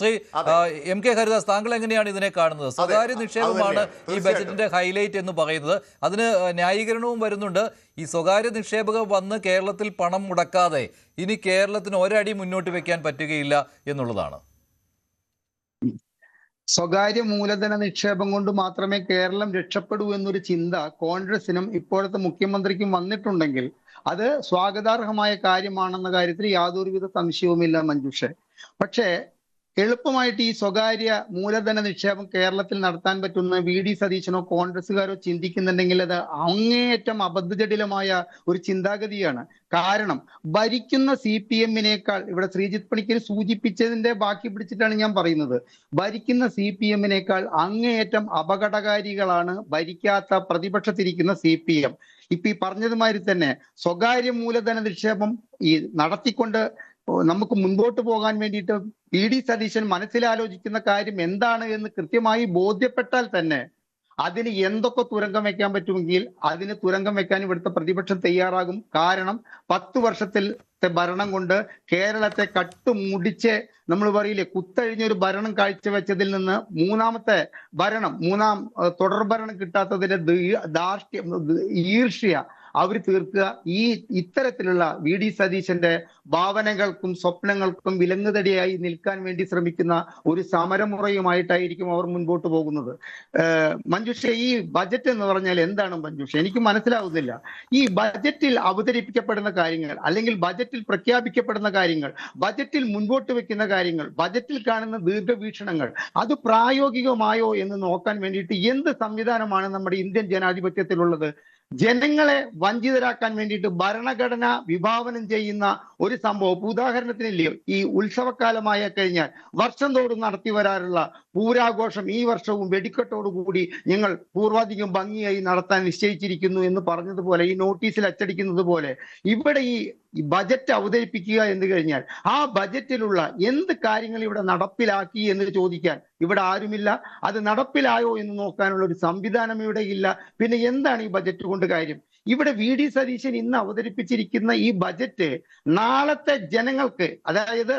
Shri MK Haridas, താങ്കൾ എങ്ങനെയാണ് ഇതിനെ കാണുന്നത്? സ്വകാര്യ നിക്ഷേപമാണ് ഈ ബജറ്റിന്റെ ഹൈലൈറ്റ് എന്ന് പറയുന്നത്. അതിന് ന്യായീകരണവും വരുന്നുണ്ട്. ഈ സ്വകാര്യ നിക്ഷേപകർ വന്ന് കേരളത്തിൽ പണം മുടക്കാതെ ഇനി കേരളത്തിന് ഒരടി മുന്നോട്ട് വെക്കാൻ പറ്റുകയില്ല എന്നുള്ളതാണ്. സ്വകാര്യ മൂലധന നിക്ഷേപം കൊണ്ട് മാത്രമേ കേരളം രക്ഷപ്പെടൂ എന്നൊരു ചിന്ത കോൺഗ്രസിനും ഇപ്പോഴത്തെ മുഖ്യമന്ത്രിക്കും വന്നിട്ടുണ്ടെങ്കിൽ അത് സ്വാഗതാർഹമായ കാര്യമാണെന്ന കാര്യത്തിൽ യാതൊരുവിധ സംശയവുമില്ല മഞ്ജുഷെ. പക്ഷേ എളുപ്പമായിട്ട് ഈ സ്വകാര്യ മൂലധന നിക്ഷേപം കേരളത്തിൽ നടത്താൻ പറ്റുന്ന VD സതീശനോ കോൺഗ്രസ്സുകാരോ ചിന്തിക്കുന്നുണ്ടെങ്കിൽ അത് അങ്ങേയറ്റം അബദ്ധജടിലമായ ഒരു ചിന്താഗതിയാണ്. കാരണം ഭരിക്കുന്ന CPM-നേക്കാൾ, ഇവിടെ ശ്രീജിത്ത് പണിക്കർ സൂചിപ്പിച്ചതിന്റെ ബാക്കി പിടിച്ചിട്ടാണ് ഞാൻ പറയുന്നത്, ഭരിക്കുന്ന CPM-നേക്കാൾ അങ്ങേയറ്റം അപകടകാരികളാണ് ഭരിക്കാത്ത പ്രതിപക്ഷത്തിരിക്കുന്ന CPM. ഇപ്പൊ ഈ പറഞ്ഞതുമാതിരി തന്നെ സ്വകാര്യ മൂലധന നിക്ഷേപം ഈ നടത്തിക്കൊണ്ട് നമുക്ക് മുൻപോട്ട് പോകാൻ വേണ്ടിയിട്ട് VD സതീശൻ മനസ്സിലാലോചിക്കുന്ന കാര്യം എന്താണ് എന്ന് കൃത്യമായി ബോധ്യപ്പെട്ടാൽ തന്നെ അതിന് എന്തൊക്കെ തുരങ്കം വെക്കാൻ പറ്റുമെങ്കിൽ അതിന് തുരങ്കം വെക്കാൻ ഇവിടുത്തെ പ്രതിപക്ഷം തയ്യാറാകും. കാരണം 10 വർഷത്തെ ഭരണം കൊണ്ട് കേരളത്തെ കട്ടുമുടിച്ച് നമ്മൾ പറയില്ലേ കുത്തഴിഞ്ഞൊരു ഭരണം കാഴ്ചവെച്ചതിൽ നിന്ന് മൂന്നാം തുടർ ഭരണം കിട്ടാത്തതിന്റെ ഈർഷ്യ അവർ തീർക്കുക. ഇത്തരത്തിലുള്ള VD സതീശന്റെ ഭാവനകൾക്കും സ്വപ്നങ്ങൾക്കും വിലങ്ങുതടിയായി നിൽക്കാൻ വേണ്ടി ശ്രമിക്കുന്ന ഒരു സമരമുറയുമായിട്ടായിരിക്കും അവർ മുൻപോട്ട് പോകുന്നത്. മഞ്ജുഷ, ഈ ബജറ്റ് എന്ന് പറഞ്ഞാൽ എന്താണ് മഞ്ജുഷ? എനിക്ക് മനസ്സിലാവുന്നില്ല. ഈ ബജറ്റിൽ അവതരിപ്പിക്കപ്പെടുന്ന കാര്യങ്ങൾ, അല്ലെങ്കിൽ ബജറ്റിൽ പ്രഖ്യാപിക്കപ്പെടുന്ന കാര്യങ്ങൾ, ബജറ്റിൽ മുൻപോട്ട് വെക്കുന്ന കാര്യങ്ങൾ, ബജറ്റിൽ കാണുന്ന ദീർഘവീക്ഷണങ്ങൾ, അത് പ്രായോഗികമായോ എന്ന് നോക്കാൻ വേണ്ടിയിട്ട് എന്ത് സംവിധാനമാണ് നമ്മുടെ ഇന്ത്യൻ ജനാധിപത്യത്തിലുള്ളത്? ജനങ്ങളെ വഞ്ചിതരാക്കാൻ വേണ്ടിയിട്ട് ഭരണഘടന വിഭാവനം ചെയ്യുന്ന ഒരു സംഭവം, ഉദാഹരണത്തിനില്ലയോ ഈ ഉത്സവകാലമായ കഴിഞ്ഞാൽ വർഷം തോറും നടത്തി വരാറുള്ള പൂരാഘോഷം ഈ വർഷവും വെടിക്കെട്ടോടുകൂടി ഞങ്ങൾ പൂർവാധികം ഭംഗിയായി നടത്താൻ നിശ്ചയിച്ചിരിക്കുന്നു എന്ന് പറഞ്ഞതുപോലെ, ഈ നോട്ടീസിൽ അച്ചടിക്കുന്നത് പോലെ ഇവിടെ ഈ ബജറ്റ് അവതരിപ്പിക്കുക എന്ന് കഴിഞ്ഞാൽ ആ ബജറ്റിലുള്ള എന്ത് കാര്യങ്ങൾ ഇവിടെ നടപ്പിലാക്കി എന്ന് ചോദിക്കാൻ ഇവിടെ ആരുമില്ല. അത് നടപ്പിലായോ എന്ന് നോക്കാനുള്ള ഒരു സംവിധാനം ഇവിടെ ഇല്ല. പിന്നെ എന്താണ് ഈ ബജറ്റ് കൊണ്ട് കാര്യം? ഇവിടെ VD സതീശൻ ഇന്ന് അവതരിപ്പിച്ചിരിക്കുന്ന ഈ ബജറ്റ് നാളത്തെ ജനങ്ങൾക്ക്, അതായത്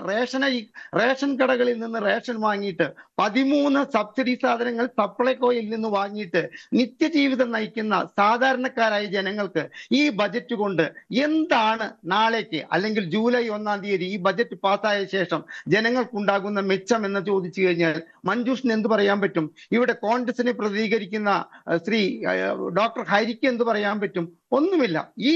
റേഷൻ കടകളിൽ നിന്ന് റേഷൻ വാങ്ങിയിട്ട് 13 സബ്സിഡി സാധനങ്ങൾ സപ്ലൈകോയിൽ നിന്ന് വാങ്ങിയിട്ട് നിത്യജീവിതം നയിക്കുന്ന സാധാരണക്കാരായ ജനങ്ങൾക്ക് ഈ ബജറ്റ് കൊണ്ട് എന്താണ് നാളേക്ക്, അല്ലെങ്കിൽ ജൂലൈ 1-ാം തീയതി ഈ ബജറ്റ് പാസ്സായ ശേഷം ജനങ്ങൾക്കുണ്ടാകുന്ന മെച്ചം എന്ന് ചോദിച്ചു കഴിഞ്ഞാൽ മഞ്ജുഷിന് എന്ത് പറയാൻ പറ്റും? ഇവിടെ കോൺഗ്രസിനെ പ്രതികരിക്കുന്ന ശ്രീ ഡോക്ടർ ഹരിക്ക് എന്ത് പറയാൻ പറ്റും? ഒന്നുമില്ല. ഈ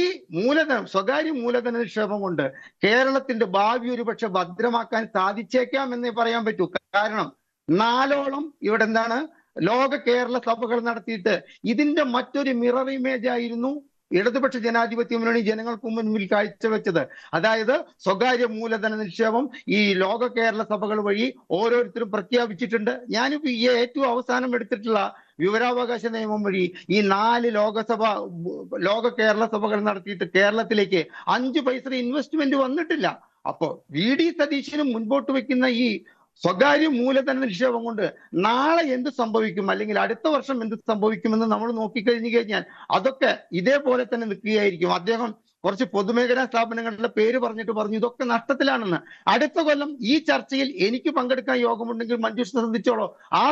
സ്വകാര്യ മൂലധന നിക്ഷേപം കൊണ്ട് കേരളത്തിന്റെ ഭാവി ഒരുപക്ഷെ ഭദ്രമാക്കാൻ സാധിച്ചേക്കാം എന്നേ പറയാൻ പറ്റൂ. കാരണം 4ഓളം ഇവിടെ എന്താണ് ലോക കേരള സഭകൾ നടത്തിയിട്ട് ഇതിന്റെ മറ്റൊരു മിറർ ഇമേജ് ആയിരുന്നു ഇടതുപക്ഷ ജനാധിപത്യ മുന്നണി ജനങ്ങൾക്ക് മുൻപിൽ കാഴ്ചവെച്ചത്. അതായത് സ്വകാര്യ മൂലധന നിക്ഷേപം ഈ ലോക കേരള സഭകൾ വഴി ഓരോരുത്തരും പ്രഖ്യാപിച്ചിട്ടുണ്ട്. ഞാനിപ്പോ ഈ ഏറ്റവും അവസാനം എടുത്തിട്ടുള്ള വിവരാവകാശ നിയമം വഴി ഈ 4 ലോക കേരള സഭകൾ നടത്തിയിട്ട് കേരളത്തിലേക്ക് 5 പൈസ ഇൻവെസ്റ്റ്മെന്റ് വന്നിട്ടില്ല. അപ്പോ VD സതീശനും മുൻപോട്ട് വെക്കുന്ന ഈ സ്വകാര്യ മൂലധന നിക്ഷേപം കൊണ്ട് നാളെ എന്ത് സംഭവിക്കും, അല്ലെങ്കിൽ അടുത്ത വർഷം എന്ത് സംഭവിക്കുമെന്ന് നമ്മൾ നോക്കിക്കഴിഞ്ഞു കഴിഞ്ഞാൽ അതൊക്കെ ഇതേപോലെ തന്നെ നിൽക്കുകയായിരിക്കും. അദ്ദേഹം കുറച്ച് പൊതുമേഖലാ സ്ഥാപനങ്ങളുടെ പേര് പറഞ്ഞു ഇതൊക്കെ നഷ്ടത്തിലാണെന്ന്. അടുത്ത കൊല്ലം ഈ ചർച്ചയിൽ എനിക്ക് പങ്കെടുക്കാൻ യോഗമുണ്ടെങ്കിൽ മഞ്ജുഷ ശ്രദ്ധിച്ചോളൂ, ആ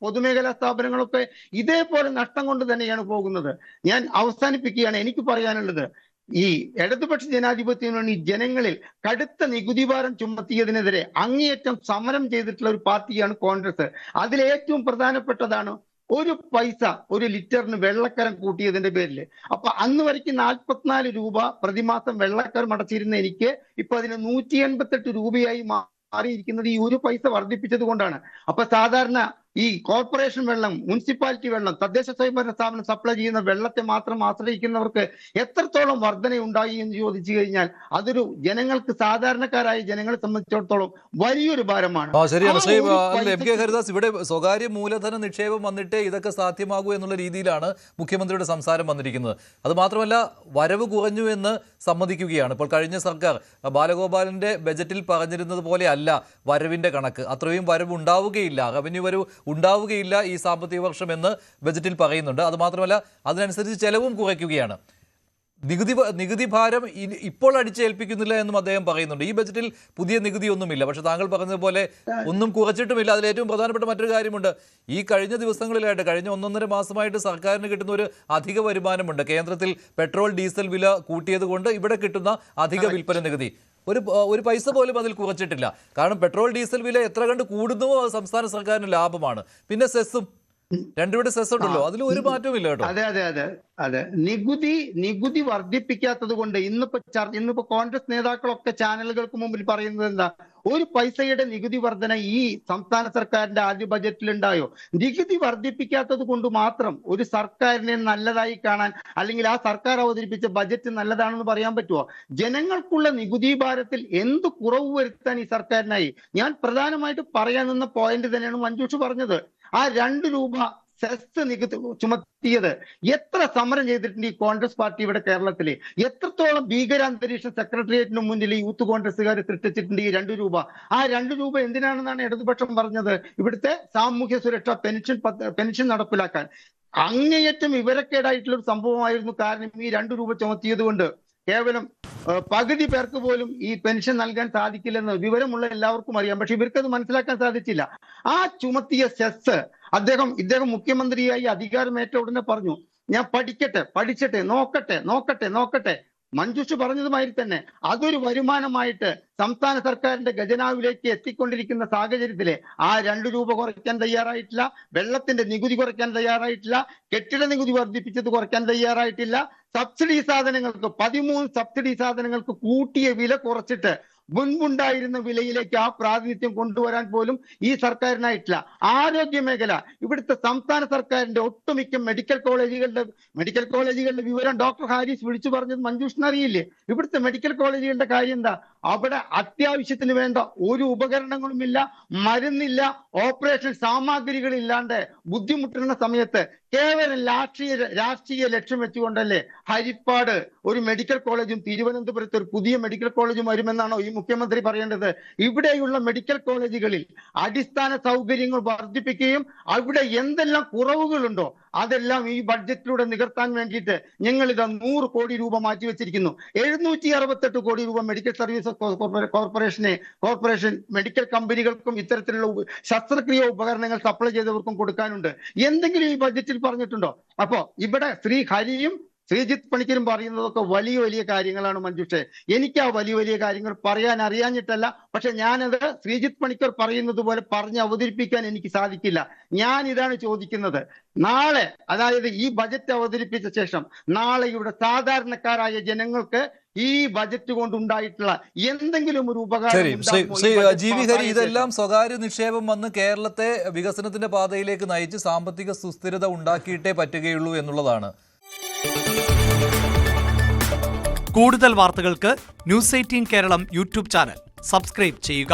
പൊതുമേഖലാ സ്ഥാപനങ്ങളൊക്കെ ഇതേപോലെ നഷ്ടം കൊണ്ട് തന്നെയാണ് പോകുന്നത്. ഞാൻ അവസാനിപ്പിക്കുകയാണ്. എനിക്ക് പറയാനുള്ളത്, ഈ ഇടതുപക്ഷ ജനാധിപത്യം ഈ ജനങ്ങളിൽ കടുത്ത നികുതി ഭാരം ചുമത്തിയതിനെതിരെ അങ്ങേയറ്റം സമരം ചെയ്തിട്ടുള്ള ഒരു പാർട്ടിയാണ് കോൺഗ്രസ്. അതിലേറ്റവും പ്രധാനപ്പെട്ടതാണ് 1 പൈസ ഒരു ലിറ്ററിന് വെള്ളക്കരം കൂട്ടിയതിന്റെ പേരിൽ. അപ്പൊ അന്ന് വരയ്ക്ക് 44 രൂപ പ്രതിമാസം വെള്ളക്കരം അടച്ചിരുന്ന എനിക്ക് ഇപ്പൊ അതിന് 188 രൂപയായി മാറിയിരിക്കുന്നത് ഈ 1 പൈസ വർദ്ധിപ്പിച്ചത് കൊണ്ടാണ്. അപ്പൊ സാധാരണ ഈ കോർപ്പറേഷൻ വെള്ളം, മുനിസിപ്പാലിറ്റി വെള്ളം, തദ്ദേശ സ്വയംഭരണ സ്ഥാപനം സപ്ലൈ ചെയ്യുന്ന വെള്ളത്തെ മാത്രം ആശ്രയിക്കുന്നവർക്ക് എത്രത്തോളം വർധന ഉണ്ടായി എന്ന് ചോദിച്ചു കഴിഞ്ഞാൽ അതൊരു ജനങ്ങൾക്ക്, സാധാരണക്കാരായ ജനങ്ങളെ സംബന്ധിച്ചിടത്തോളം വലിയൊരു ഭാരമാണ്. ശരിയാണ് ശ്രീ MK ഹരിദാസ്, ഇവിടെ സ്വകാര്യ മൂലധന നിക്ഷേപം വന്നിട്ടേ ഇതൊക്കെ സാധ്യമാകൂ എന്നുള്ള രീതിയിലാണ് മുഖ്യമന്ത്രിയുടെ സംസാരം വന്നിരിക്കുന്നത്. അത് മാത്രമല്ല, വരവ് കുറഞ്ഞു എന്ന് സമ്മതിക്കുകയാണ്. ഇപ്പോൾ കഴിഞ്ഞ സർക്കാർ ബാലഗോപാലിന്റെ ബജറ്റിൽ പറഞ്ഞിരുന്നത് പോലെ അല്ല വരവിന്റെ കണക്ക്. അത്രയും വരവ് ഉണ്ടാവുകയില്ല, റവന്യൂ വരവ് ഉണ്ടാവുകയില്ല ഈ സാമ്പത്തിക വർഷം എന്ന് ബജറ്റിൽ പറയുന്നുണ്ട്. അതുമാത്രമല്ല, അതിനനുസരിച്ച് ചെലവും കുറയ്ക്കുകയാണ്. നികുതി ഭാരം ഇപ്പോൾ അടിച്ചേൽപ്പിക്കുന്നില്ല എന്നും അദ്ദേഹം പറയുന്നുണ്ട്. ഈ ബജറ്റിൽ പുതിയ നികുതി ഒന്നുമില്ല. പക്ഷെ താങ്കൾ പറഞ്ഞതുപോലെ ഒന്നും കുറച്ചിട്ടുമില്ല. അതിൽ ഏറ്റവും പ്രധാനപ്പെട്ട മറ്റൊരു കാര്യമുണ്ട്. ഈ കഴിഞ്ഞ ദിവസങ്ങളിലായിട്ട്, കഴിഞ്ഞ 1.5 മാസമായിട്ട് സർക്കാരിന് കിട്ടുന്ന ഒരു അധിക വരുമാനമുണ്ട്. കേന്ദ്രത്തിൽ പെട്രോൾ ഡീസൽ വില കൂട്ടിയത് കൊണ്ട് ഇവിടെ കിട്ടുന്ന അധിക വിൽപ്പന നികുതി ഒരു പൈസ പോലും അതിൽ കുറച്ചിട്ടില്ല. കാരണം പെട്രോൾ ഡീസൽ വില എത്ര കണ്ട് കൂടുന്നുവോ അത് സംസ്ഥാന സർക്കാരിന് ലാഭമാണ്. പിന്നെ സെസ്സും രണ്ടുപേരുടെ സെസ് ഉണ്ടല്ലോ, അതിൽ ഒരു മാറ്റവും ഇല്ല കേട്ടോ. അതെ നികുതി വർദ്ധിപ്പിക്കാത്തത് കൊണ്ട് ഇന്നിപ്പോ കോൺഗ്രസ് നേതാക്കളൊക്കെ ചാനലുകൾക്ക് മുമ്പിൽ പറയുന്നത് എന്താ, ഒരു പൈസയുടെ നികുതി വർധന ഈ സംസ്ഥാന സർക്കാരിന്റെ ആദ്യ ബജറ്റിൽ ഉണ്ടായോ? നികുതി വർദ്ധിപ്പിക്കാത്തത് കൊണ്ട് മാത്രം ഒരു സർക്കാരിനെ നല്ലതായി കാണാൻ, അല്ലെങ്കിൽ ആ സർക്കാർ അവതരിപ്പിച്ച ബജറ്റ് നല്ലതാണെന്ന് പറയാൻ പറ്റുമോ? ജനങ്ങൾക്കുള്ള നികുതി ഭാരത്തിൽ എന്ത് കുറവ് വരുത്താൻ ഈ സർക്കാരിനായി? ഞാൻ പ്രധാനമായിട്ട് പറയാൻ നിന്ന പോയിന്റ് തന്നെയാണ് മഞ്ജുഷ് പറഞ്ഞത്. ആ 2 രൂപ സെസ് നികുതി ചുമത്തിയത് എത്ര സമരം ചെയ്തിട്ടുണ്ട് ഈ കോൺഗ്രസ് പാർട്ടി ഇവിടെ കേരളത്തില്? എത്രത്തോളം ഭീകരാന്തരീക്ഷം സെക്രട്ടേറിയറ്റിന് മുന്നിൽ യൂത്ത് കോൺഗ്രസ്സുകാർ സൃഷ്ടിച്ചിട്ടുണ്ട് ഈ 2 രൂപ. ആ 2 രൂപ എന്തിനാണെന്നാണ് ഇടതുപക്ഷം പറഞ്ഞത്? ഇവിടുത്തെ സാമൂഹ്യ സുരക്ഷ പെൻഷൻ നടപ്പിലാക്കാൻ. അങ്ങേയറ്റം വിവരക്കേടായിട്ടുള്ള ഒരു സംഭവമായിരുന്നു. കാരണം ഈ 2 രൂപ ചുമത്തിയത് കൊണ്ട് കേവലം പകുതി പേർക്ക് പോലും ഈ പെൻഷൻ നൽകാൻ സാധിക്കില്ലെന്ന് വിവരമുള്ള എല്ലാവർക്കും അറിയാം. പക്ഷെ ഇവർക്കത് മനസ്സിലാക്കാൻ സാധിച്ചില്ല. ആ ചുമത്തിയ സെസ് ഇദ്ദേഹം മുഖ്യമന്ത്രിയായി അധികാരമേറ്റ ഉടനെ പറഞ്ഞു, ഞാൻ പഠിച്ചിട്ടെ നോക്കട്ടെ. മഞ്ജുഷ് പറഞ്ഞതുമാതിരി തന്നെ അതൊരു വരുമാനമായിട്ട് സംസ്ഥാന സർക്കാരിന്റെ ഖജനാവിലേക്ക് എത്തിക്കൊണ്ടിരിക്കുന്ന സാഹചര്യത്തിലെ ആ 2 രൂപ കുറയ്ക്കാൻ തയ്യാറായിട്ടില്ല, വെള്ളത്തിന്റെ നികുതി കുറയ്ക്കാൻ തയ്യാറായിട്ടില്ല, കെട്ടിട നികുതി വർദ്ധിപ്പിച്ചത് കുറയ്ക്കാൻ തയ്യാറായിട്ടില്ല, സബ്സിഡി സാധനങ്ങൾക്ക് 13 സബ്സിഡി സാധനങ്ങൾക്ക് കൂട്ടിയ വില കുറച്ചിട്ട് മുൻപുണ്ടായിരുന്ന വിലയിലേക്ക് ആ പ്രാതിനിധ്യം കൊണ്ടുവരാൻ പോലും ഈ സർക്കാരിനായിട്ടില്ല. ആരോഗ്യ മേഖല, ഇവിടുത്തെ സംസ്ഥാന സർക്കാരിന്റെ ഒട്ടുമിക്ക മെഡിക്കൽ കോളേജുകളുടെ വിവരം ഡോക്ടർ ഹാരിസ് വിളിച്ചു പറഞ്ഞത് മഞ്ജുഷിന് അറിയില്ലേ? ഇവിടുത്തെ മെഡിക്കൽ കോളേജുകളുടെ കാര്യം എന്താ? അവിടെ അത്യാവശ്യത്തിന് വേണ്ട ഒരു ഉപകരണങ്ങളുമില്ല, മരുന്നില്ല, ഓപ്പറേഷൻ സാമഗ്രികളില്ലാണ്ട് ബുദ്ധിമുട്ടുന്ന സമയത്ത് കേവലം രാഷ്ട്രീയ ലക്ഷ്യം വെച്ചുകൊണ്ടല്ലേ ഹരിപ്പാട് ഒരു മെഡിക്കൽ കോളേജും തിരുവനന്തപുരത്ത് ഒരു പുതിയ മെഡിക്കൽ കോളേജും വരുമെന്നാണോ ഈ മുഖ്യമന്ത്രി പറയേണ്ടത്? ഇവിടെയുള്ള മെഡിക്കൽ കോളേജുകളിൽ അടിസ്ഥാന സൗകര്യങ്ങൾ വർദ്ധിപ്പിക്കുകയും അവിടെ എന്തെല്ലാം കുറവുകളുണ്ടോ അതെല്ലാം ഈ ബഡ്ജറ്റിലൂടെ നികത്താൻ വേണ്ടിയിട്ട് ഞങ്ങൾ ഇത് 100 കോടി രൂപ മാറ്റിവെച്ചിരിക്കുന്നു. 768 കോടി രൂപ മെഡിക്കൽ സർവീസ് കോർപ്പറേഷൻ മെഡിക്കൽ കമ്പനികൾക്കും ഇത്തരത്തിലുള്ള ശസ്ത്രക്രിയ ഉപകരണങ്ങൾ സപ്ലൈ ചെയ്തവർക്കും കൊടുക്കാനുണ്ട്. എന്തെങ്കിലും ഈ ബഡ്ജറ്റിൽ പറഞ്ഞിട്ടുണ്ടോ? അപ്പോ ഇവിടെ ശ്രീ ഹരിയും ശ്രീജിത്ത് പണിക്കരും പറയുന്നതൊക്കെ വലിയ കാര്യങ്ങളാണ് മഞ്ജുഷേ. എനിക്ക് ആ വലിയ കാര്യങ്ങൾ പറയാൻ അറിയാഞ്ഞിട്ടല്ല, പക്ഷെ ഞാനത് ശ്രീജിത്ത് പണിക്കർ പറയുന്നത് പോലെ പറഞ്ഞ് അവതരിപ്പിക്കാൻ എനിക്ക് സാധിക്കില്ല. ഞാൻ ഇതാണ് ചോദിക്കുന്നത്, നാളെ അതായത് ഈ ബജറ്റ് അവതരിപ്പിച്ച ശേഷം നാളെ ഇവിടെ സാധാരണക്കാരായ ജനങ്ങൾക്ക് ഈ ബജറ്റ് കൊണ്ടുണ്ടായിട്ടുള്ള എന്തെങ്കിലും ഒരു ഉപകാരം. ജി.വി. ഹരി, ഇതെല്ലാം സ്വകാര്യ നിക്ഷേപം വന്ന് കേരളത്തെ വികസനത്തിന്റെ പാതയിലേക്ക് നയിച്ച് സാമ്പത്തിക സുസ്ഥിരത ഉണ്ടാക്കിയിട്ടേ പറ്റുകയുള്ളൂ എന്നുള്ളതാണ്. കൂടുതൽ വാർത്തകൾക്ക് news 18 Keralam YouTube channel subscribe ചെയ്യുക.